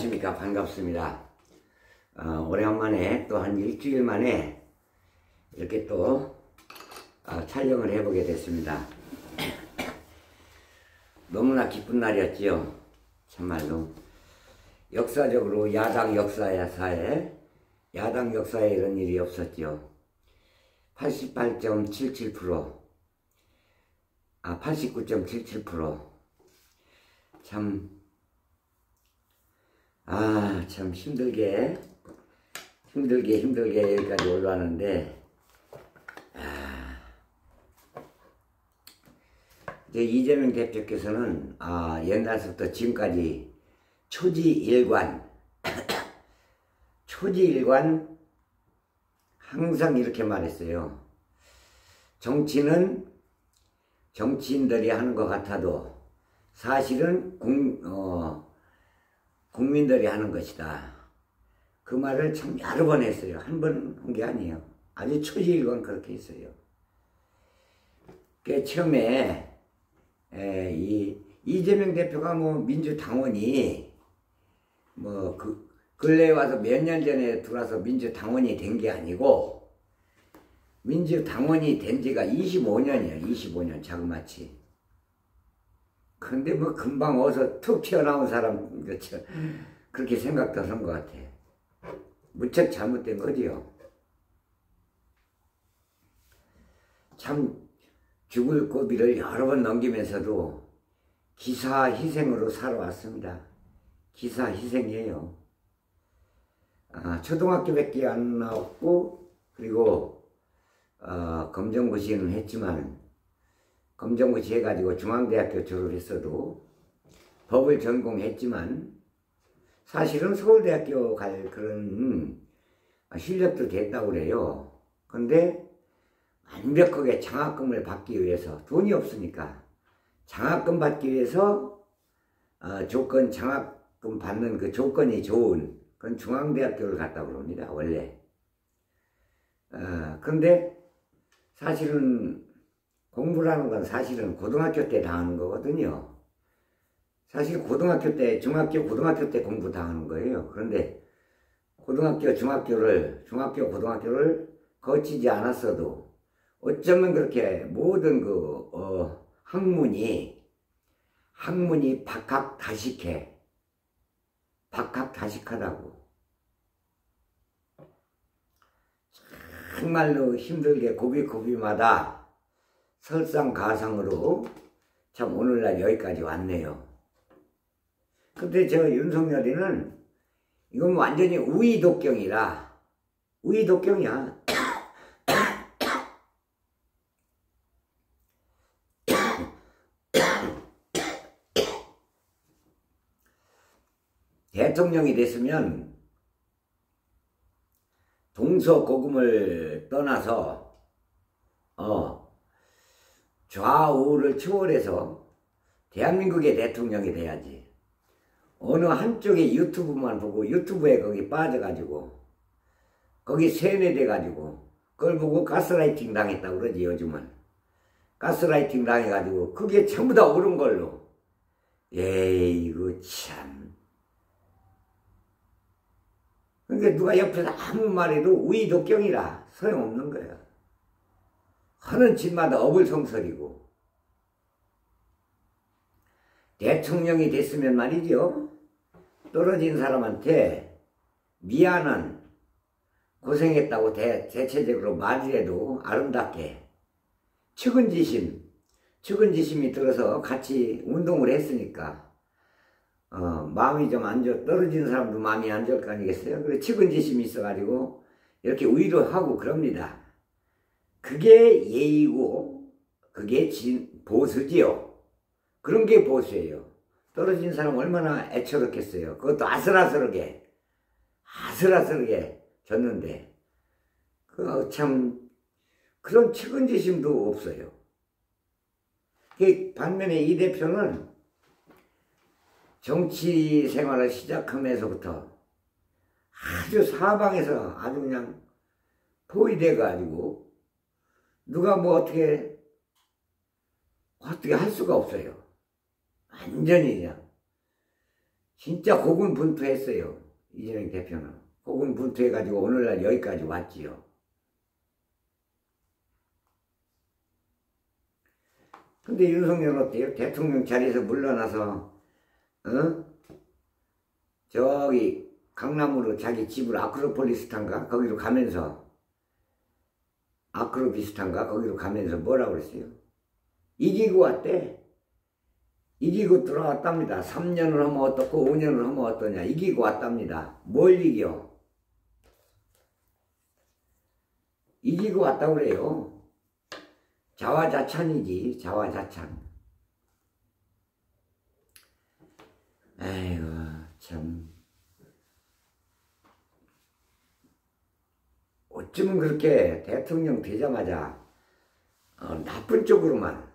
안녕하십니까. 반갑습니다. 오래간만에 또 한 일주일 만에 이렇게 또 촬영을 해보게 됐습니다. 너무나 기쁜 날이었지요. 참말로 역사적으로 야당 역사에 이런 일이 없었지요. 88.77% 89.77% 참 힘들게 여기까지 올라왔는데, 이제 이재명 대표께서는 옛날부터 지금까지 초지일관 항상 이렇게 말했어요. 정치는 정치인들이 하는 것 같아도 사실은 국민들이 하는 것이다. 그 말을 참 여러 번 했어요. 한 번 한 게 아니에요. 아주 초지일관 그렇게 했어요. 그 처음에 이재명 대표가 민주당원이 근래에 와서 몇 년 전에 들어와서 민주당원이 된 게 아니고, 민주당원이 된 지가 25년이에요. 25년 자그마치. 근데 금방 어서 툭 튀어나온 사람 그렇게 생각도 하는 것 같아. 무척 잘못된 거지요. 참 죽을 고비를 여러 번 넘기면서도 기사희생으로 살아왔습니다. 기사희생이에요. 초등학교밖에 안 나왔고, 그리고 검정고시는 했지만, 검정고시 해가지고 중앙대학교 졸업했어도, 법을 전공했지만 사실은 서울대학교 갈 그런 실력도 됐다고 그래요. 근데 완벽하게 장학금을 받기 위해서, 돈이 없으니까 장학금 받기 위해서 장학금 받는 그 조건이 좋은 그런 중앙대학교를 갔다고 합니다, 원래. 근데 사실은 공부라는 건 사실은 고등학교 때 다 하는 거거든요. 사실 고등학교 때, 고등학교 때 공부 다 하는 거예요. 그런데 중학교, 고등학교를 거치지 않았어도 어쩌면 그렇게 모든 학문이 박학다식하다고. 정말로 힘들게 고비마다 설상가상으로 참 오늘날 여기까지 왔네요. 근데 저 윤석열이는 이건 완전히 우의독경이야. 대통령이 됐으면 동서고금을 떠나서 좌우를 초월해서 대한민국의 대통령이 돼야지. 어느 한쪽의 유튜브만 보고 유튜브에 거기 빠져가지고 거기 세뇌돼가지고 그걸 보고 가스라이팅 당했다고 그러지. 요즘은 가스라이팅 당해가지고 그게 전부 다 옳은 걸로. 이거 참. 그러니까 누가 옆에서 아무 말해도 우의독경이라 소용없는 거야. 하는 짓마다 어불성설이고. 대통령이 됐으면 말이죠, 떨어진 사람한테 미안한, 고생했다고 대체적으로 말이라도 아름답게 측은지심이 들어서 같이 운동을 했으니까 마음이 좀 떨어진 사람도 마음이 안 좋을 거 아니겠어요? 그래, 측은지심이 있어가지고 이렇게 위로하고 그럽니다. 그게 예의고 그게 보수지요. 그런 게 보수예요. 떨어진 사람 얼마나 애처롭겠어요. 그것도 아슬아슬하게 졌는데 참 그런 측은지심도 없어요. 반면에 이 대표는 정치 생활을 시작하면서부터 아주 사방에서 아주 그냥 포위돼가지고 누가 어떻게 할 수가 없어요. 완전히 그냥 진짜 고군분투했어요. 이재명 대표는. 고군분투해가지고 오늘날 여기까지 왔지요. 근데 윤석열 어때요? 대통령 자리에서 물러나서 저기 강남으로 자기 집을 아크로폴리스탄가 거기로 가면서 아크로비스탄가 거기로 가면서 뭐라고 그랬어요? 이기고 왔대. 이기고 들어왔답니다. 3년을 하면 어떻고 5년을 하면 어떠냐. 이기고 왔답니다. 뭘 이겨? 이기고 왔다고 그래요. 자화자찬이지. 자화자찬. 아이고 참 어쩌면 그렇게 대통령 되자마자 나쁜 쪽으로만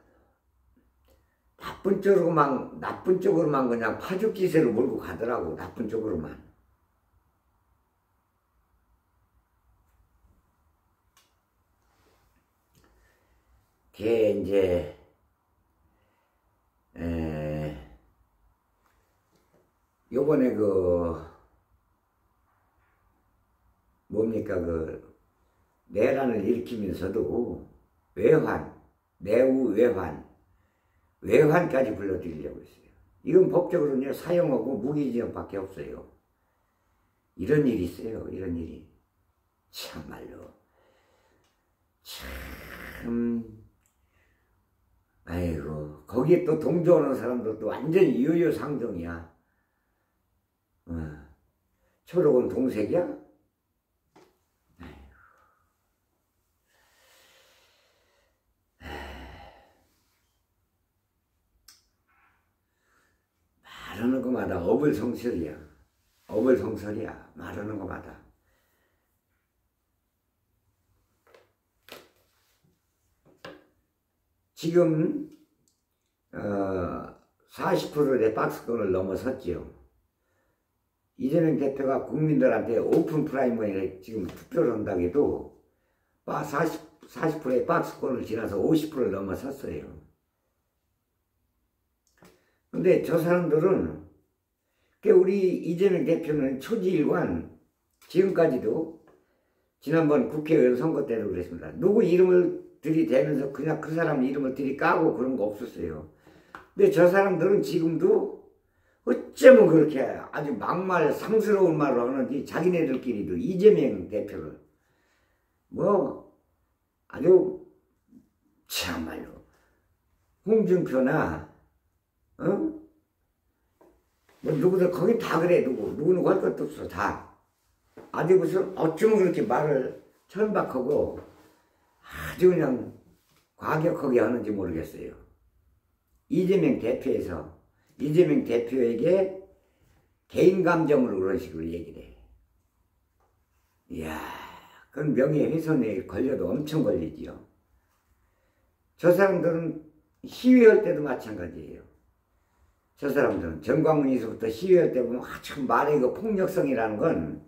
그냥 파죽지세로 몰고 가더라고. 나쁜 쪽으로만. 걔 이제 요번에 뭡니까 내란을 일으키면서도 내후 외환까지 불러들이려고 했어요. 이건 법적으로는 사형하고 무기징역밖에 없어요. 이런 일이 있어요. 이런 일이. 참말로. 참. 아이고. 거기에 또 동조하는 사람들도 완전히 유유상종이야. 초록은 동색이야? 말하는 것마다 어불성설이야. 어불성설이야. 말하는 것마다. 지금 40%의 박스권을 넘어섰지요. 이재명 대표가 국민들한테 오픈 프라이머리에 지금 투표를 한다고 해도 40%의 박스권을 지나서 50%를 넘어섰어요. 근데 저 사람들은 우리 이재명 대표는 초지일관 지금까지도 지난번 국회의원 선거 때도 그랬습니다. 누구 이름을 들이대면서 그냥 그 사람 이름을 들이까고 그런 거 없었어요. 근데 저 사람들은 지금도 어쩌면 그렇게 아주 막말 상스러운 말을 하는지 자기네들끼리도 이재명 대표를 아주 참말로 홍준표나 누구들 거기 다 그래. 누구는 할 것도 없어. 다 아주 무슨 어쩌면 그렇게 말을 천박하고 아주 그냥 과격하게 하는지 모르겠어요. 이재명 대표에게 개인 감정으로 그런 식으로 얘기를 해. 이야, 그건 명예훼손에 걸려도 엄청 걸리지요. 저 사람들은 시위할 때도 마찬가지예요. 저 사람들은 정광훈에서부터 시위할 때 보면 참 말의 폭력성이라는 건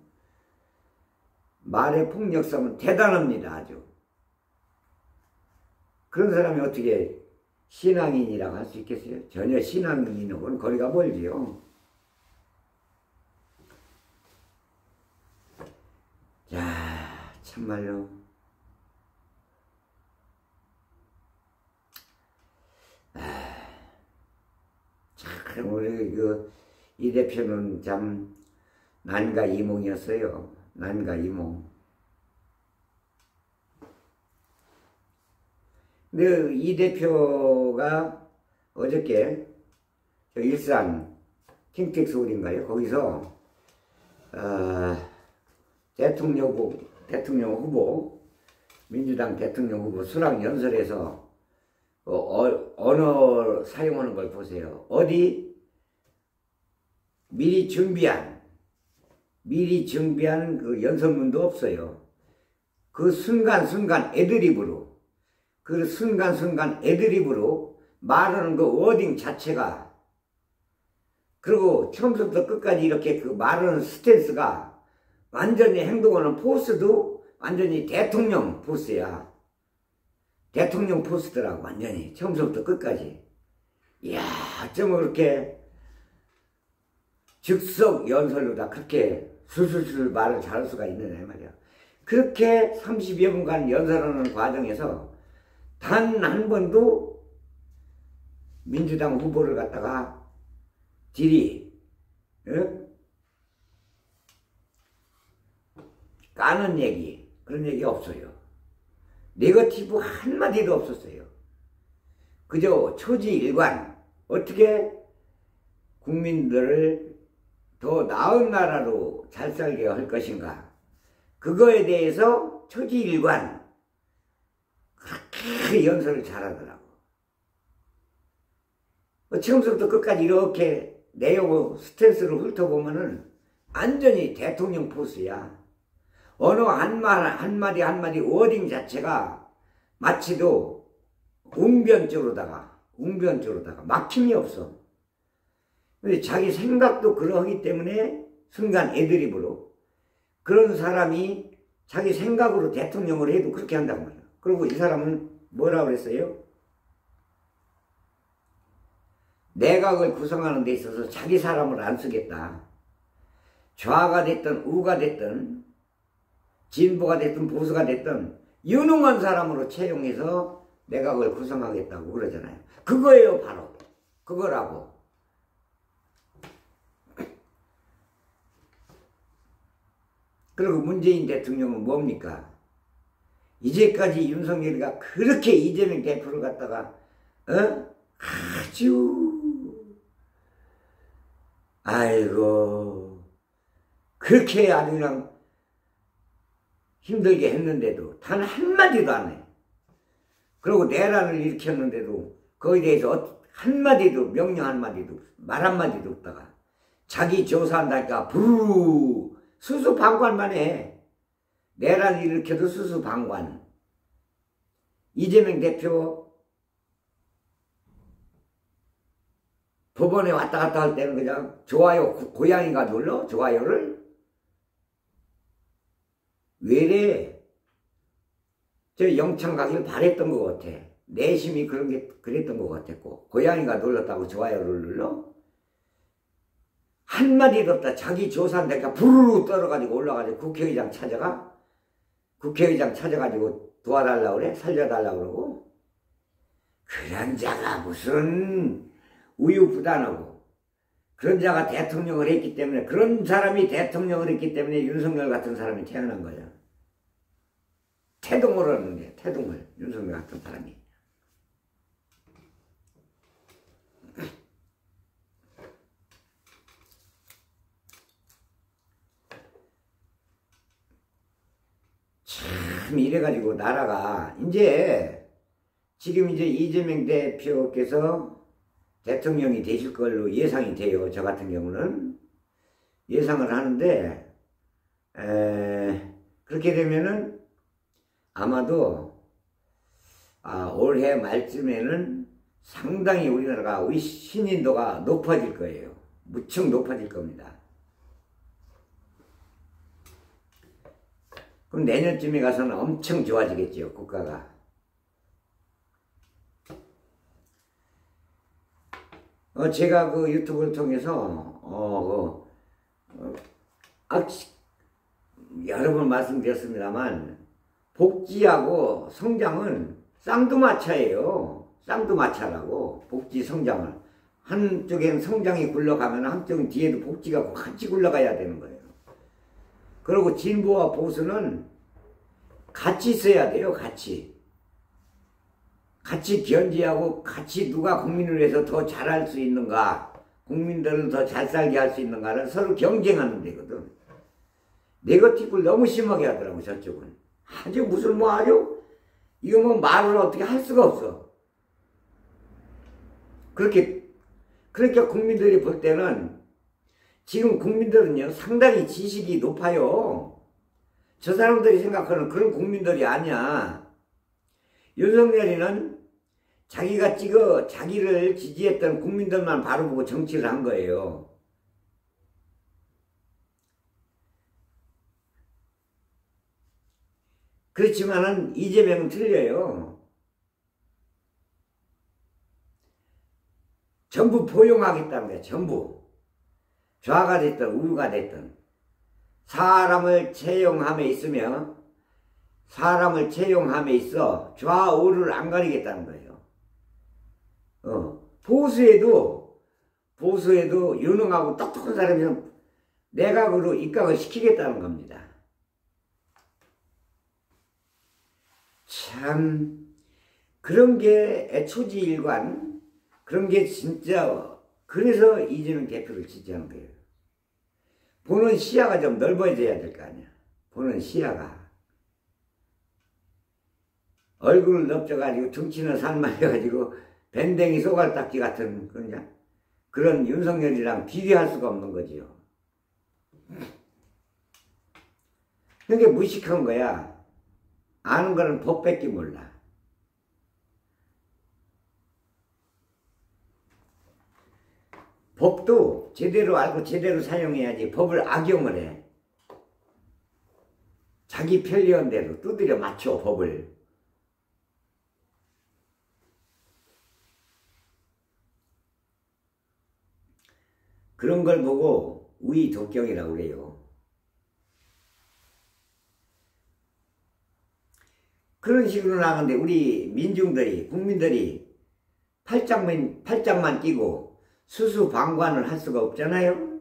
말의 폭력성은 대단합니다. 아주. 그런 사람이 어떻게 신앙인이라고 할 수 있겠어요? 전혀 신앙인하고는 거리가 멀지요. 자, 참말로. 참, 우리 이 대표는 참 난가 이몽이었어요. 난가 이몽. 근데 이 대표가 어저께 일산 킹텍스홀인가요? 거기서 대통령 후보 민주당 대통령 후보 수락연설에서 언어 사용하는 걸 보세요. 어디 미리 준비한 그 연설문도 없어요. 그 순간순간 애드립으로 말하는 그 워딩 자체가, 그리고 처음부터 끝까지 이렇게 그 말하는 스탠스가 완전히 행동하는 포스도 완전히 대통령 포스야. 대통령 포스더라고. 완전히 처음부터 끝까지. 이야, 어쩌면 그렇게 즉석 연설로다 그렇게 술술술 말을 잘할 수가 있느냐 말이야. 그렇게 30여 분간 연설하는 과정에서 단 한 번도 민주당 후보를 갖다가 질의 까는 얘기 그런 얘기 없어요. 네거티브 한마디도 없었어요. 그저 초지일관 어떻게 국민들을 더 나은 나라로 잘 살게 할 것인가 그거에 대해서 초지일관 그렇게 연설을 잘하더라고. 처음부터 끝까지 이렇게 내용을 스탠스를 훑어보면은 완전히 대통령 포스야. 어느 한마디 한마디 워딩 자체가 마치도 웅변조로다가 막힘이 없어. 근데 자기 생각도 그러하기 때문에 순간 애드립으로 그런 사람이 자기 생각으로 대통령을 해도 그렇게 한단 말이야. 그리고 이 사람은 뭐라고 그랬어요? 내각을 구성하는 데 있어서 자기 사람을 안 쓰겠다. 좌가 됐든 우가 됐든 진보가 됐든 보수가 됐든 유능한 사람으로 채용해서 내각을 구성하겠다고 그러잖아요. 그거예요 바로. 그거라고. 그리고 문재인 대통령은 뭡니까? 이제까지 윤석열이가 그렇게 이재명 대표를 갖다가 아이고 그렇게 아주 그냥 힘들게 했는데도 단 한마디도 안 해. 그리고 내란을 일으켰는데도 거기에 대해서 한마디도 명령 한마디도 말 한마디도 없다가 자기 조사한다니까 부르르 수수방관만 해. 내란을 일으켜도 수수방관. 이재명 대표 법원에 왔다 갔다 할 때는 그냥 좋아요 고양이가 눌러 좋아요를 왜래? 저 영창 가길 바랬던 것 같아. 내심이 그랬던 것 같았고 고양이가 눌렀다고 좋아요를 눌러? 한마디도 없다. 자기 조사한다니까 부르르 떨어가지고 올라가지고 국회의장 찾아가지고 도와달라고 그래? 살려달라고 그러고? 그런 자가 무슨 우유부단하고 그런 자가 대통령을 했기 때문에 그런 사람이 대통령을 했기 때문에 윤석열 같은 사람이 태어난 거야. 태동을 하는 게 태동을 윤석열 같은 사람이. 참 이래가지고 나라가 지금 이제 이재명 대표께서 대통령이 되실 걸로 예상이 돼요. 저 같은 경우는 예상을 하는데 그렇게 되면은 아마도 올해 말쯤에는 상당히 우리나라가 신인도가 높아질 거예요. 무척 높아질 겁니다. 그럼 내년쯤에 가서는 엄청 좋아지겠죠, 국가가. 제가 그 유튜브를 통해서 여러 번 말씀드렸습니다만 복지하고 성장은 쌍두마차예요. 쌍두마차라고 복지 성장을. 한쪽엔 성장이 굴러가면 한쪽은 뒤에도 복지가 같이 굴러가야 되는 거예요. 그리고 진보와 보수는 같이 써야 돼요. 같이 견지하고 같이 누가 국민을 위해서 더 잘할 수 있는가, 국민들을 더 잘 살게 할 수 있는가를 서로 경쟁하는 데거든. 네거티브를 너무 심하게 하더라고 저쪽은. 아주 무슨 아주 이거 말을 어떻게 할 수가 없어. 그렇게 국민들이 볼 때는 지금 국민들은요 상당히 지식이 높아요. 저 사람들이 생각하는 그런 국민들이 아니야. 윤석열이는 자기를 지지했던 국민들만 바로 보고 정치를 한 거예요. 그렇지만은 이재명은 틀려요. 전부 포용하겠다는 거야. 전부. 좌가 됐든 우가 됐든 사람을 채용함에 있어 좌우를 안 가리겠다는 거예요. 보수에도 유능하고 똑똑한 사람이면 내각으로 입각을 시키겠다는 겁니다. 참 그런 게 애초지일관, 그런 게 진짜, 그래서 이재명 대표를 지지하는 거예요. 보는 시야가 좀 넓어져야 될 거 아니야. 보는 시야가. 얼굴을 넓혀가지고 등치는 산만해가지고 밴댕이 쏘갈딱지 같은 그런 윤석열이랑 비교할 수가 없는 거지요. 그게 무식한 거야. 아는 거는 법밖에 몰라. 법도 제대로 알고 제대로 사용해야지 법을 악용을 해. 자기 편리한 대로 두드려 맞춰 법을. 그런 걸 보고 우의독경이라고 그래요. 그런 식으로 나가는데 우리 국민들이 팔짱만 끼고 수수방관을 할 수가 없잖아요.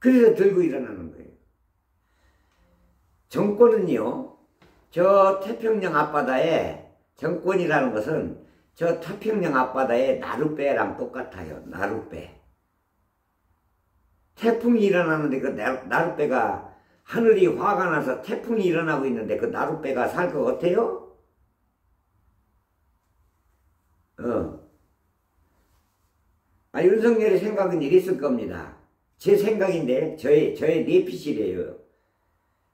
그래서 들고 일어나는 거예요. 정권은요, 저 태평양 앞바다에, 정권이라는 것은 저 태평양 앞바다의 나룻배랑 똑같아요. 나룻배. 태풍이 일어나는데 그 나룻배가, 하늘이 화가 나서 태풍이 일어나고 있는데 그 나룻배가 살 것 같아요? 윤석열의 생각은 이랬을 겁니다. 제 생각인데, 저의 뇌피셜이에요.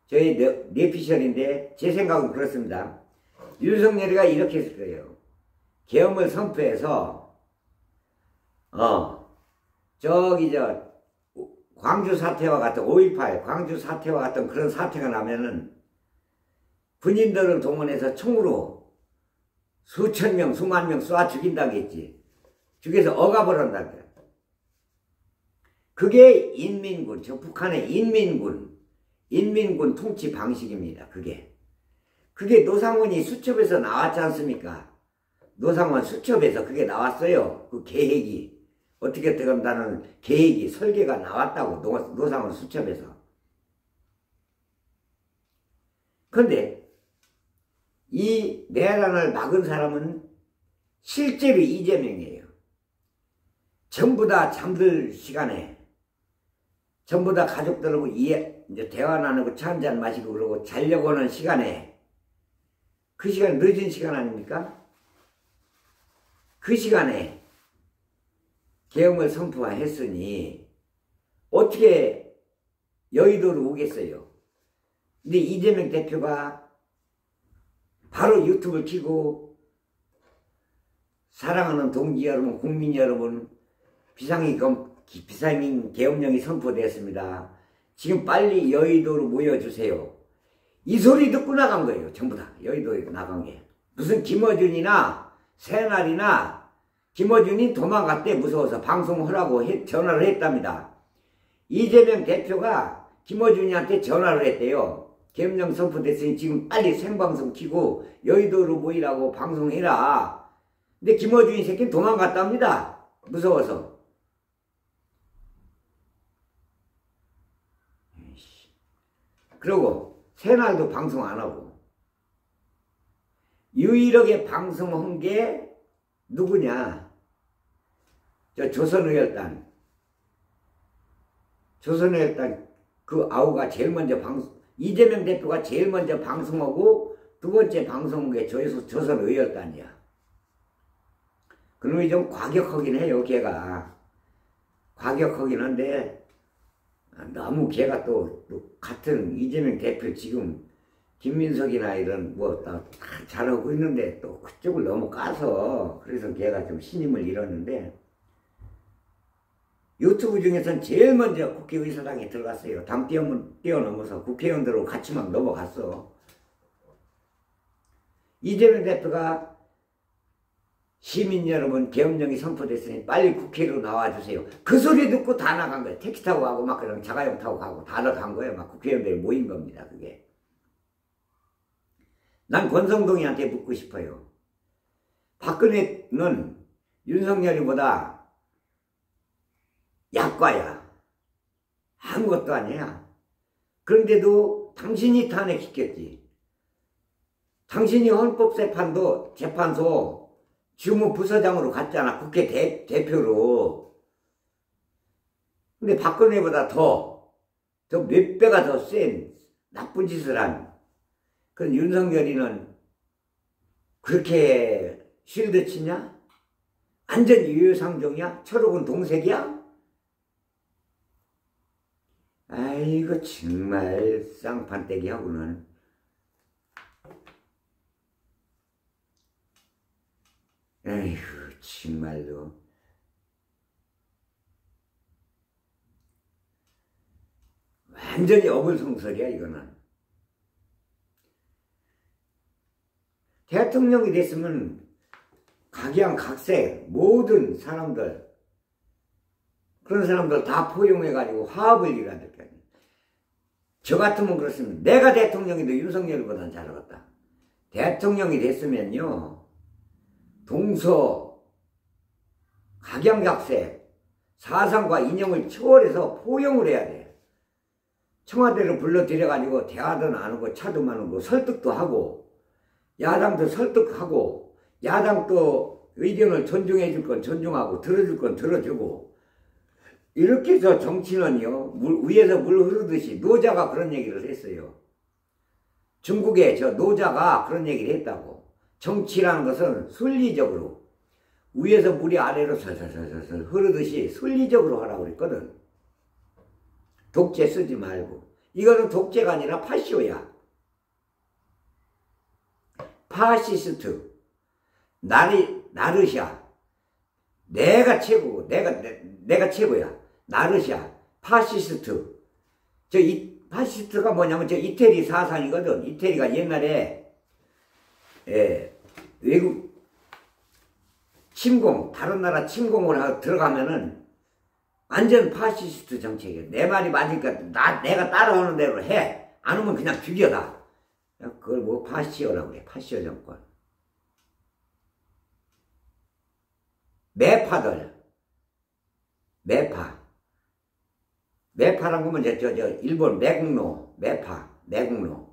저의 뇌피셜인데, 제 생각은 그렇습니다. 윤석열이가 이렇게 했을 거예요. 계엄을 선포해서, 광주 사태와 같은 5.18 광주 사태와 같은 그런 사태가 나면은 군인들을 동원해서 총으로 수천 명, 수만 명 쏴 죽인다겠지. 죽여서 억압을한다고요. 그게 인민군, 저 북한의 인민군 통치 방식입니다. 그게 노상원이 수첩에서 나왔지 않습니까? 노상원 수첩에서 그게 나왔어요. 그 계획이. 어떻게 들어간다는 계획이, 설계가 나왔다고, 노상원 수첩에서. 그런데 이 내란을 막은 사람은 실제로 이재명이에요. 전부 다 잠들 시간에, 전부 다 가족들하고 이제 대화 나누고 차 한잔 마시고 그러고 자려고 하는 시간에, 그 시간 늦은 시간 아닙니까? 그 시간에 계엄을 선포했으니 어떻게 여의도로 오겠어요? 근데 이재명 대표가 바로 유튜브를 켜고 사랑하는 동지 여러분, 국민 여러분, 비상임 계엄령이 선포되었습니다. 지금 빨리 여의도로 모여주세요. 이 소리 듣고 나간 거예요. 전부 다 여의도에 나간 게. 무슨 김어준이나 새날이나 김어준이 도망갔대. 무서워서 방송하라고 전화를 했답니다. 이재명 대표가 김어준이한테 전화를 했대요. 계엄령 선포됐으니 지금 빨리 생방송 켜고 여의도로 모이라고 방송해라. 근데 김어준이 새끼는 도망갔답니다. 무서워서. 그리고 새날도 방송 안 하고. 유일하게 방송한 게 누구냐? 저 조선의열단 그 아우가 제일 먼저 이재명 대표가 제일 먼저 방송하고 두 번째 방송한 게 조선의열단이야. 그놈이 좀 과격하긴 해요. 걔가 과격하긴 한데 너무 걔가 또 같은 이재명 대표 지금 김민석이나 이런 다 잘하고 있는데 또 그쪽을 너무 까서 그래서 걔가 좀 신임을 잃었는데, 유튜브 중에서는 제일 먼저 국회의사당에 들어갔어요. 당 뛰어넘어서 국회의원들하고 같이 막 넘어갔어. 이재명 대표가 시민 여러분 계엄령이 선포됐으니 빨리 국회로 나와주세요. 그 소리 듣고 다 나간 거예요. 택시 타고 가고 막 그런 자가용 타고 가고 다 나간 거예요. 막 국회의원들이 모인 겁니다. 그게. 난 권성동이한테 묻고 싶어요. 박근혜는 윤석열이보다 약과야. 아무것도 아니야. 그런데도 당신이 탄핵시켰지. 당신이 헌법재판소 주무부서장으로 갔잖아. 국회 대표로. 근데 박근혜보다 더 몇 배가 더 센 나쁜 짓을 한 그런 윤석열이는 그렇게 쉴드 치냐? 완전 유효상종이야? 철옥은 동색이야? 아이고 정말 쌍판떼기하고는. 에휴 정말로. 완전히 어불성설이야 이거는. 대통령이 됐으면 각양각색 모든 사람들 그런 사람들 다 포용해가지고 화합을 이뤄야 될 거 아니에요. 저 같으면 그렇습니다. 내가 대통령이도 윤석열보다는 잘하겠다. 대통령이 됐으면요 동서 각양각색 사상과 이념을 초월해서 포용을 해야 돼. 청와대로 불러들여가지고 대화도 나누고 차도 나누고 설득도 하고 야당도 설득하고 야당도 의견을 존중해 줄 건 존중하고 들어줄 건 들어주고 이렇게 해서 정치는요 위에서 물 흐르듯이 노자가 그런 얘기를 했어요. 중국의 저 노자가 그런 얘기를 했다고. 정치라는 것은 순리적으로 위에서 물이 아래로 설설설설 흐르듯이 순리적으로 하라고 그랬거든. 독재 쓰지 말고. 이거는 독재가 아니라 파시오야. 파시스트. 나르샤. 내가 최고고 내가 최고야. 나르샤. 파시스트. 파시스트가 뭐냐면 저 이태리 사상이거든. 이태리가 옛날에 외국 침공, 다른 나라 침공을 하고 들어가면은 완전 파시스트 정책이에요. 내 말이 맞으니까 내가 따라하는 대로 해. 안 오면 그냥 죽여다. 그걸 뭐 파시오라고 그래. 파시오 정권. 매파들. 매파란 거면 저 일본 매국노. 매국노.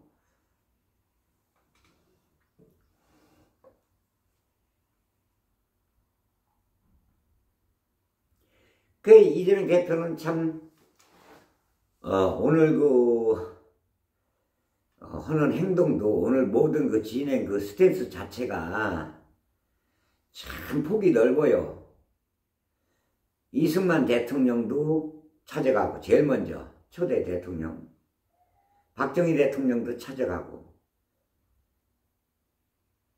그 이재명 대표는 참 오늘 하는 행동도 오늘 모든 그 진행 그 스탠스 자체가 참 폭이 넓어요. 이승만 대통령도 찾아가고 제일 먼저 초대 대통령 박정희 대통령도 찾아가고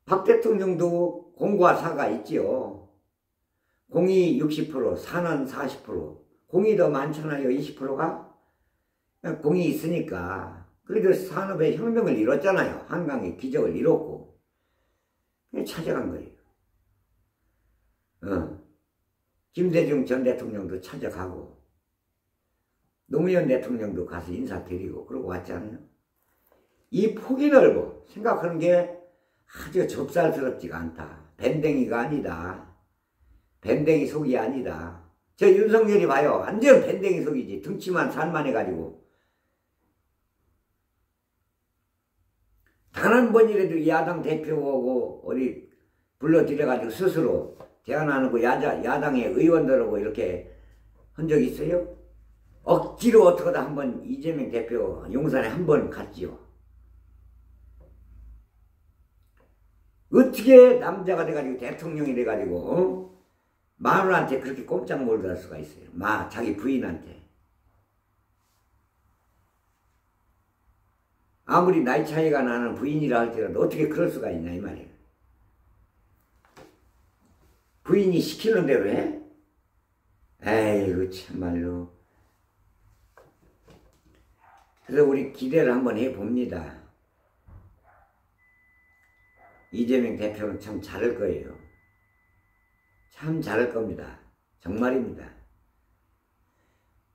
박 대통령도 공과 사가 있지요. 공이 60%, 사는 40%, 공이 더 많잖아요. 20%가. 공이 있으니까. 그래도 산업의 혁명을 이뤘잖아요. 한강의 기적을 이뤘고. 찾아간 거예요. 김대중 전 대통령도 찾아가고 노무현 대통령도 가서 인사드리고 그러고 왔잖아요. 이 폭이 넓어. 생각하는 게 아주 좁쌀스럽지가 않다. 밴댕이가 아니다. 밴댕이 속이 아니다. 저 윤석열이 봐요. 완전 밴댕이 속이지. 등치만 살만 해가지고. 단 한 번이라도 야당 대표하고 어디 불러들여가지고 스스로 대안하고 야당의 의원들하고 이렇게 한 적 있어요? 억지로 어떻게든 한번 이재명 대표 용산에 한 번 갔지요. 어떻게 남자가 돼가지고 대통령이 돼가지고 마누라한테 그렇게 꼼짝 못할 수가 있어요. 자기 부인한테. 아무리 나이 차이가 나는 부인이라 할지라도 어떻게 그럴 수가 있냐 이 말이에요. 부인이 시키는 대로 해? 에이구 참말로. 그래서 우리 기대를 한번 해봅니다. 이재명 대표는 참 잘할 거예요. 참 잘할 겁니다. 정말입니다.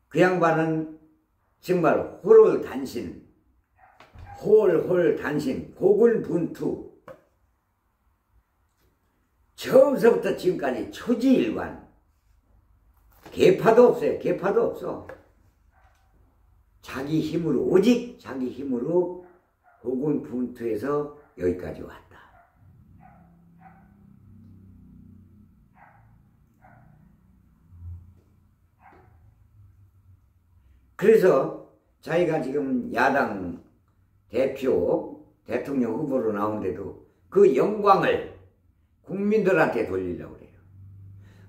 그 양반은 정말 홀홀단신, 홀홀단신, 고군분투, 처음서부터 지금까지 초지일관, 계파도 없어요. 계파도 없어. 자기 힘으로, 오직 자기 힘으로 고군분투해서 여기까지 왔다. 그래서 자기가 지금 야당 대표, 대통령 후보로 나오는데도 그 영광을 국민들한테 돌리려고 그래요.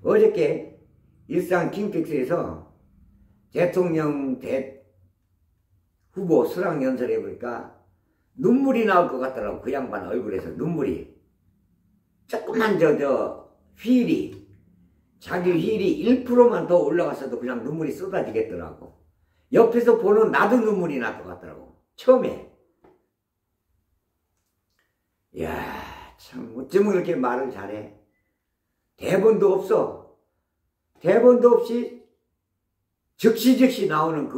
어저께 일산 킹픽스에서 대통령 후보 수락연설해 보니까 눈물이 나올 것 같더라고. 그 양반 얼굴에서 눈물이. 조금만 휠이, 자기 휠이 1%만 더 올라갔어도 그냥 눈물이 쏟아지겠더라고. 옆에서 보는 나도 눈물이 날 것 같더라고. 처음에. 이야, 참 어쩌면 그렇게 말을 잘해. 대본도 없어. 대본도 없이 즉시 나오는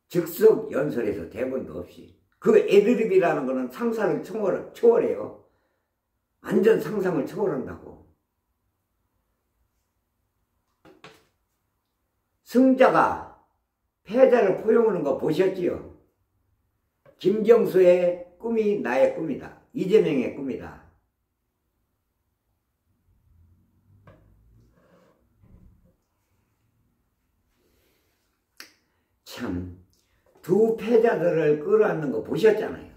즉석 연설에서 대본도 없이. 그 애드립이라는 거는 상상을 초월해요. 완전 상상을 초월한다고. 승자가 패자를 포용하는 거 보셨지요? 김경수의 꿈이 나의 꿈이다. 이재명의 꿈이다. 참, 두 패자들을 끌어안는 거 보셨잖아요.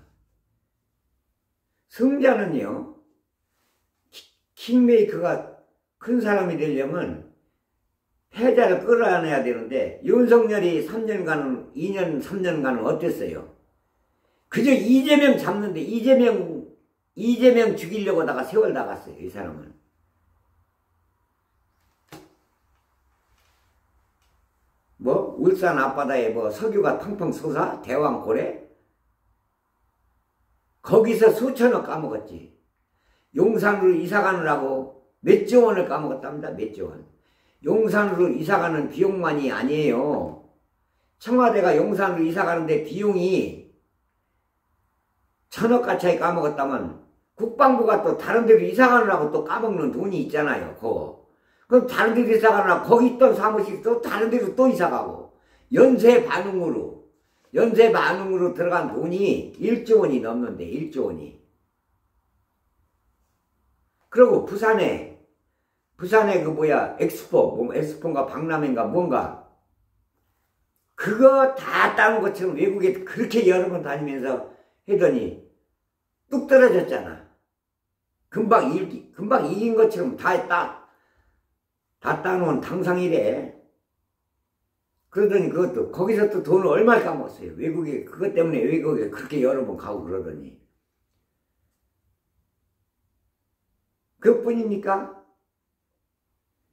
승자는요, 킹메이커가 큰 사람이 되려면 패자를 끌어안아야 되는데, 윤석열이 3년간은, 2년, 3년간은 어땠어요? 그저 이재명 잡는데, 이재명 죽이려고 다가 세월 나갔어요, 이 사람은. 뭐, 울산 앞바다에 석유가 펑펑 솟아? 대왕 고래? 거기서 수천억 까먹었지. 용산으로 이사 가느라고 몇 조 원을 까먹었답니다, 몇 조 원. 용산으로 이사가는 비용만이 아니에요. 청와대가 용산으로 이사가는데 비용이 1,000억 가차이 까먹었다면 국방부가 또 다른 데로 이사가느라고 또 까먹는 돈이 있잖아요. 그럼 다른 데로 이사가느라고 거기 있던 사무실 또 다른 데로 또 이사가고 연쇄 반응으로 들어간 돈이 1조 원이 넘는데 1조 원이. 그리고 부산에 엑스포인가 박람회인가 뭔가 그거 다 따는 것처럼 외국에 그렇게 여러 번 다니면서 하더니 뚝 떨어졌잖아. 금방 이긴 것처럼 다 따놓은 당상이래. 그러더니 그것도 거기서 또 돈을 얼마를 까먹었어요. 외국에 그것 때문에 외국에 그렇게 여러 번 가고 그러더니. 그것뿐입니까?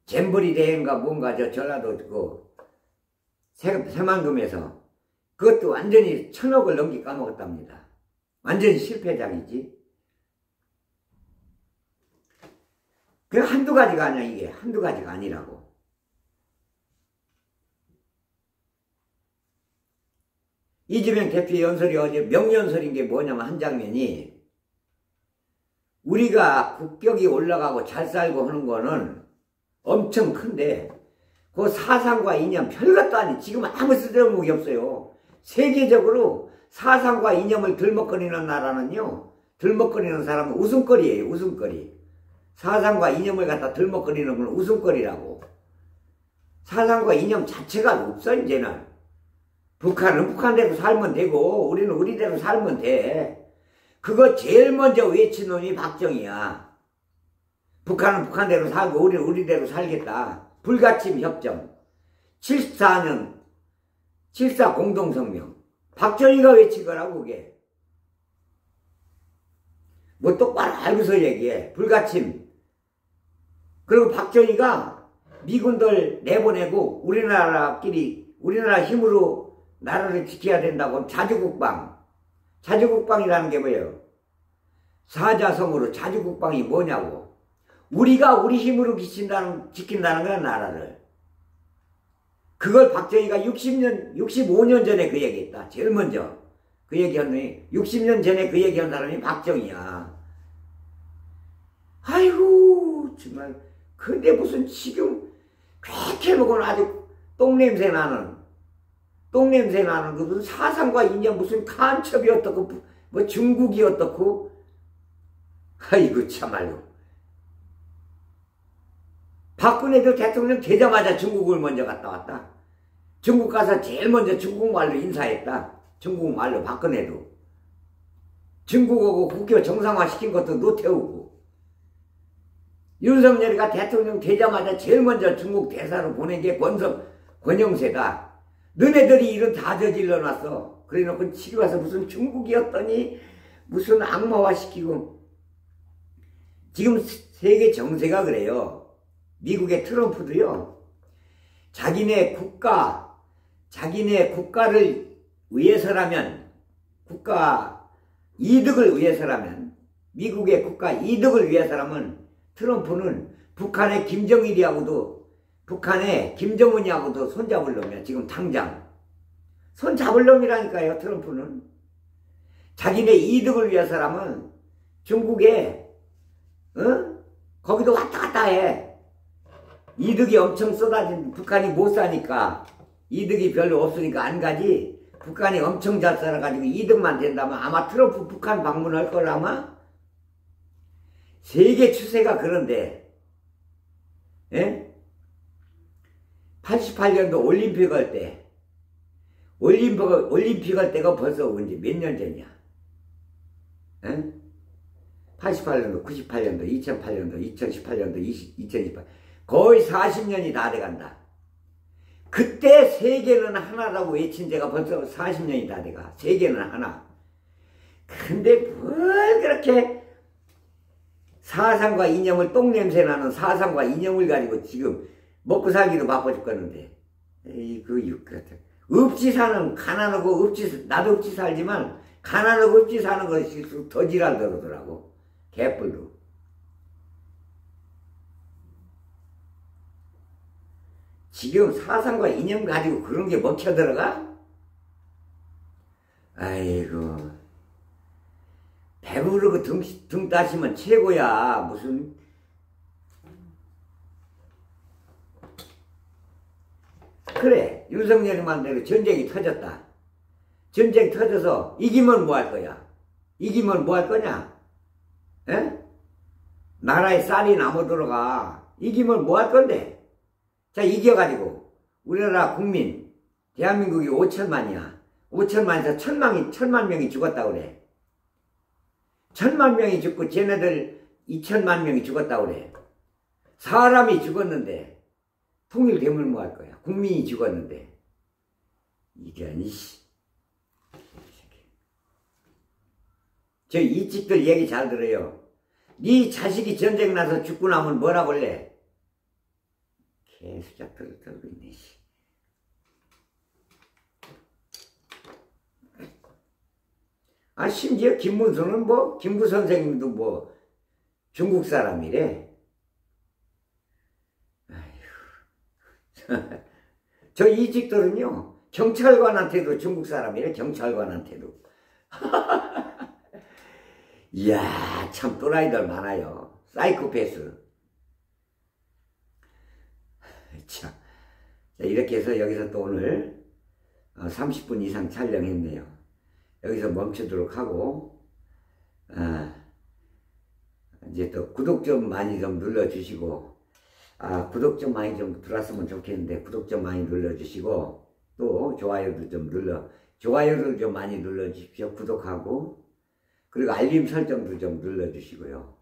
잼버리 대회인가 뭔가 전라도 새만금에서 그것도 완전히 1,000억을 넘게 까먹었답니다. 완전히 실패작이지. 그 한두 가지가 아니야. 이게 한두 가지가 아니라고. 이재명 대표 연설이 어제 명연설인 게 뭐냐면 한 장면이 우리가 국격이 올라가고 잘 살고 하는 거는 엄청 큰데 그 사상과 이념 별것도 아니. 지금 아무 쓸데없는 게 없어요. 세계적으로 사상과 이념을 들먹거리는 나라는요, 들먹거리는 사람은 웃음거리예요. 웃음거리. 사상과 이념을 갖다 들먹거리는 건 웃음거리라고. 사상과 이념 자체가 없어. 이제는 북한은 북한대로 살면 되고 우리는 우리대로 살면 돼. 그거 제일 먼저 외친 놈이 박정희야. 북한은 북한대로 살고 우리는 우리대로 살겠다. 불가침 협정. 74년 7.4 공동성명. 박정희가 외친 거라고 그게. 뭐 똑바로 알고서 얘기해. 불가침. 그리고 박정희가 미군들 내보내고 우리나라 힘으로 나라를 지켜야 된다고 자주국방. 자주국방이라는 게 뭐예요? 사자성어로 자주국방이 뭐냐고. 우리가 우리 힘으로 지킨다는 거야, 나라를. 그걸 박정희가 65년 전에 그 얘기했다. 제일 먼저. 그 얘기했더니 60년 전에 그 얘기한 사람이 박정희야. 아이고 정말. 근데 무슨 지금 그렇게 먹으면 아주 똥냄새 나는 그 무슨 사상과 인연 무슨 간첩이 어떻고 뭐 중국이 어떻고. 아이고 참말로. 박근혜도 대통령 되자마자 중국을 먼저 갔다 왔다. 중국 가서 제일 먼저 중국말로 인사했다. 중국말로 박근혜도. 중국하고 국교 정상화 시킨 것도 노태우고. 윤석열이가 대통령 되자마자 제일 먼저 중국 대사로 보낸 게 권영세다. 너네들이 일은 다 저질러 놨어. 그래 놓고 지금 와서 무슨 중국이었더니 무슨 악마화 시키고. 지금 세계 정세가 그래요. 미국의 트럼프도요. 자기네 국가를 위해서라면, 국가 이득을 위해서라면, 미국의 국가 이득을 위해서라면 트럼프는 북한의 김정일이하고도, 북한의 김정은이하고도 손잡을 놈이야. 지금 당장. 손잡을 놈이라니까요. 트럼프는. 자기네 이득을 위해서라면 중국에 거기도 왔다 갔다 해. 이득이 엄청 쏟아진, 북한이 못 사니까, 이득이 별로 없으니까 안 가지. 북한이 엄청 잘 살아가지고 이득만 된다면 아마 트럼프 북한 방문할 걸 아마. 세계 추세가 그런데, 예? 88년도 올림픽 할 때, 올림픽 할 때가 벌써 언제 몇 년 전이야? 예? 88년도, 98년도, 2008년도, 2018년도, 2018, 거의 40년이 다 돼간다. 그때 세계는 하나라고 외친 지가 벌써 40년이 다 돼가. 세계는 하나. 근데 뭘 그렇게 사상과 이념을, 똥냄새 나는 사상과 이념을 가지고 지금 먹고 살기도 바빠 죽겠는데. 없이 사는, 가난하고 나도 없이 살지만 가난하고 없이 사는 것이 더 지랄더라고. 개뿔도. 지금 사상과 이념 가지고 그런 게 먹혀 들어가? 아이고. 배부르고 등 따시면 최고야. 무슨. 그래. 윤석열이 말대로 전쟁이 터졌다. 전쟁 터져서 이기면 뭐 할 거야? 이기면 뭐 할 거냐? 에? 나라에 쌀이 남아 들어가. 이기면 뭐 할 건데? 자, 이겨가지고 우리나라 국민 대한민국이 5천만이야. 5천만에서 1,000만 명이 죽었다고 그래. 1,000만 명이 죽고 쟤네들 2천만 명이 죽었다고 그래. 사람이 죽었는데 통일되면 뭐 할 거야? 국민이 죽었는데. 이런 이씨. 저 이찍들 얘기 잘 들어요. 네 자식이 전쟁 나서 죽고 나면 뭐라고 할래? 개수작 들고 있네. 아, 심지어 김문수는 뭐, 김구 선생님도 뭐, 중국 사람이래. 아휴. 저 이직들은요, 경찰관한테도 중국 사람이래, 경찰관한테도. 이야, 참 또라이들 많아요. 사이코패스. 자, 이렇게 해서 여기서 또 오늘 30분 이상 촬영했네요. 여기서 멈추도록 하고, 이제 또 구독 좀 많이 좀 눌러주시고, 구독 좀 많이 좀 들어왔으면 좋겠는데, 구독 좀 많이 눌러주시고, 또 좋아요도 좀 좋아요를 좀 많이 눌러주십시오. 구독하고, 그리고 알림 설정도 좀 눌러주시고요.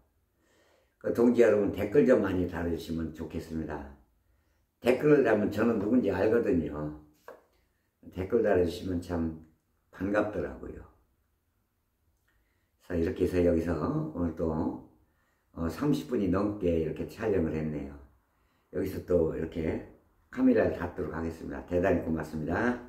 그 동지 여러분 댓글 좀 많이 달아주시면 좋겠습니다. 댓글을 달면 저는 누군지 알거든요. 댓글 달아주시면 참 반갑더라고요. 자, 이렇게 해서 여기서 오늘 또 30분이 넘게 이렇게 촬영을 했네요. 여기서 또 이렇게 카메라를 닫도록 하겠습니다. 대단히 고맙습니다.